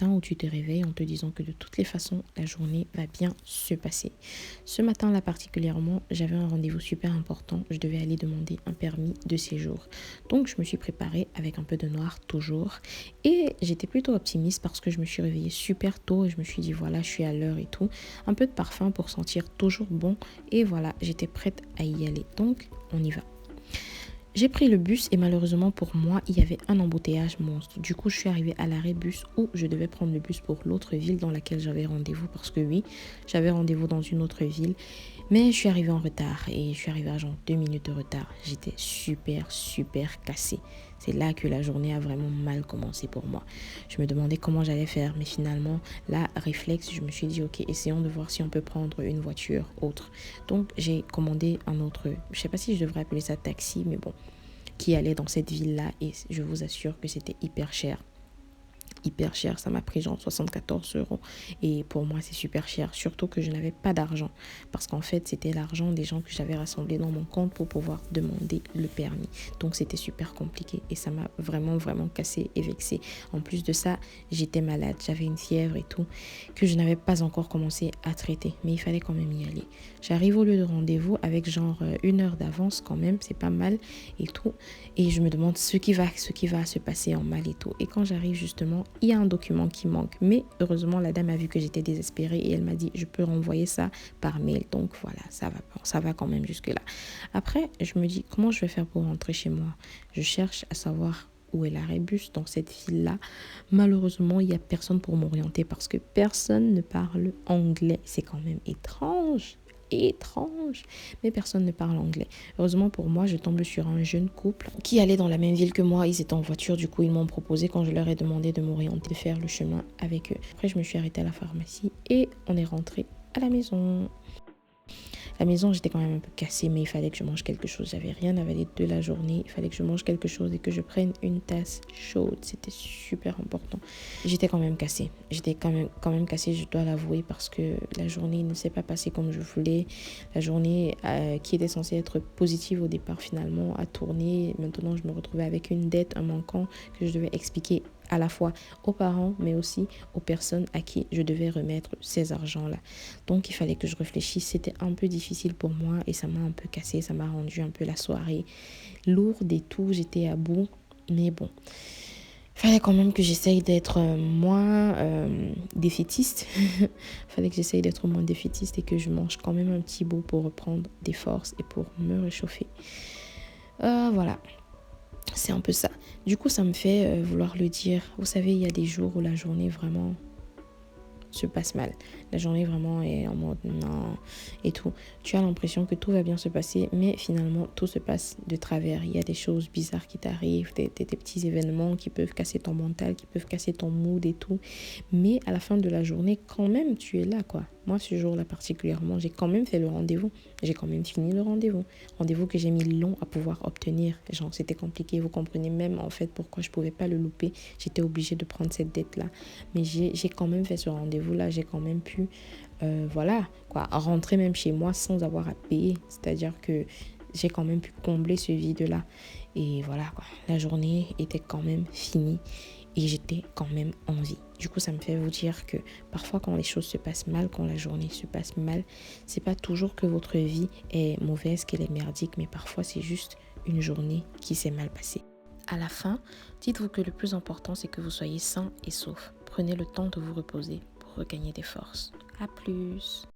matin où tu te réveilles en te disant que de toutes les façons, la journée va bien se passer. Ce matin-là particulièrement, j'avais un rendez-vous super important. Je devais aller demander un permis de séjour. Donc, je me suis préparée avec un peu de noir toujours. Et j'étais plutôt optimiste parce que je me suis réveillée super tôt et je me suis dit, voilà, je suis à l'heure et tout. Un peu de parfum pour sentir toujours bon. Et voilà, j'étais prête à y aller. Donc, on y va. J'ai pris le bus et malheureusement pour moi, il y avait un embouteillage monstre. Du coup, je suis arrivée à l'arrêt bus où je devais prendre le bus pour l'autre ville dans laquelle j'avais rendez-vous. Parce que oui, j'avais rendez-vous dans une autre ville. Mais je suis arrivée en retard et je suis arrivée à genre 2 minutes de retard. J'étais super cassée. C'est là que la journée a vraiment mal commencé pour moi. Je me demandais comment j'allais faire. Mais finalement, là, réflexe, je me suis dit, ok, essayons de voir si on peut prendre une voiture autre. Donc, j'ai commandé un autre, je sais pas si je devrais appeler ça taxi, mais bon, qui allait dans cette ville-là et je vous assure que c'était hyper cher, ça m'a pris genre 74 euros et pour moi c'est super cher, surtout que je n'avais pas d'argent parce qu'en fait c'était l'argent des gens que j'avais rassemblé dans mon compte pour pouvoir demander le permis, donc c'était super compliqué et ça m'a vraiment cassé et vexé. En plus de ça, j'étais malade, j'avais une fièvre et tout que je n'avais pas encore commencé à traiter, mais il fallait quand même y aller. J'arrive au lieu de rendez-vous avec genre 1 heure d'avance quand même, c'est pas mal et tout, et je me demande ce qui va se passer en mal et tout, et quand j'arrive justement il y a un document qui manque, mais heureusement la dame a vu que j'étais désespérée et elle m'a dit je peux renvoyer ça par mail, donc voilà, ça va quand même jusque là. Après je me dis comment je vais faire pour rentrer chez moi. Je cherche à savoir où est l'arrêt bus dans cette ville-là. Malheureusement, il n'y a personne pour m'orienter parce que personne ne parle anglais. C'est quand même étrange, mais personne ne parle anglais. Heureusement pour moi, je tombe sur un jeune couple qui allait dans la même ville que moi. Ils étaient en voiture, du coup ils m'ont proposé, quand je leur ai demandé de m'orienter, de faire le chemin avec eux. Après je me suis arrêtée à la pharmacie et on est rentré à la maison. La maison, j'étais quand même un peu cassée, mais il fallait que je mange quelque chose. J'avais rien avalé de la journée. Il fallait que je mange quelque chose et que je prenne une tasse chaude. C'était super important. J'étais quand même cassée. J'étais quand même cassée, je dois l'avouer, parce que la journée ne s'est pas passée comme je voulais. La journée qui était censée être positive au départ, finalement, a tourné. Maintenant, je me retrouvais avec une dette, un manquant que je devais expliquer à la fois aux parents, mais aussi aux personnes à qui je devais remettre ces argents-là. Donc, il fallait que je réfléchisse. C'était un peu difficile pour moi et ça m'a un peu cassé. Ça m'a rendu un peu la soirée lourde et tout. J'étais à bout. Mais bon, fallait quand même que j'essaye d'être moins défaitiste. Fallait que j'essaye d'être moins défaitiste et que je mange quand même un petit bout pour reprendre des forces et pour me réchauffer. Voilà. C'est un peu ça. Du coup, ça me fait vouloir le dire. Vous savez, il y a des jours où la journée vraiment se passe mal. La journée vraiment est en mode non et tout. Tu as l'impression que tout va bien se passer, mais finalement, tout se passe de travers. Il y a des choses bizarres qui t'arrivent, des petits événements qui peuvent casser ton mental, qui peuvent casser ton mood et tout. Mais à la fin de la journée, quand même, tu es là, quoi. Moi, ce jour-là particulièrement, j'ai quand même fait le rendez-vous. J'ai quand même fini le rendez-vous. Rendez-vous que j'ai mis long à pouvoir obtenir. Genre, c'était compliqué. Vous comprenez même, en fait, pourquoi je pouvais pas le louper. J'étais obligée de prendre cette dette-là. Mais j'ai quand même fait ce rendez-vous-là. J'ai quand même pu, voilà, quoi, rentrer même chez moi sans avoir à payer. C'est-à-dire que j'ai quand même pu combler ce vide-là. Et voilà, quoi. La journée était quand même finie. Et j'étais quand même en vie. Du coup, ça me fait vous dire que parfois quand les choses se passent mal, quand la journée se passe mal, c'est pas toujours que votre vie est mauvaise, qu'elle est merdique, mais parfois c'est juste une journée qui s'est mal passée. À la fin, dites-vous que le plus important, c'est que vous soyez sain et sauf. Prenez le temps de vous reposer pour regagner des forces. À plus!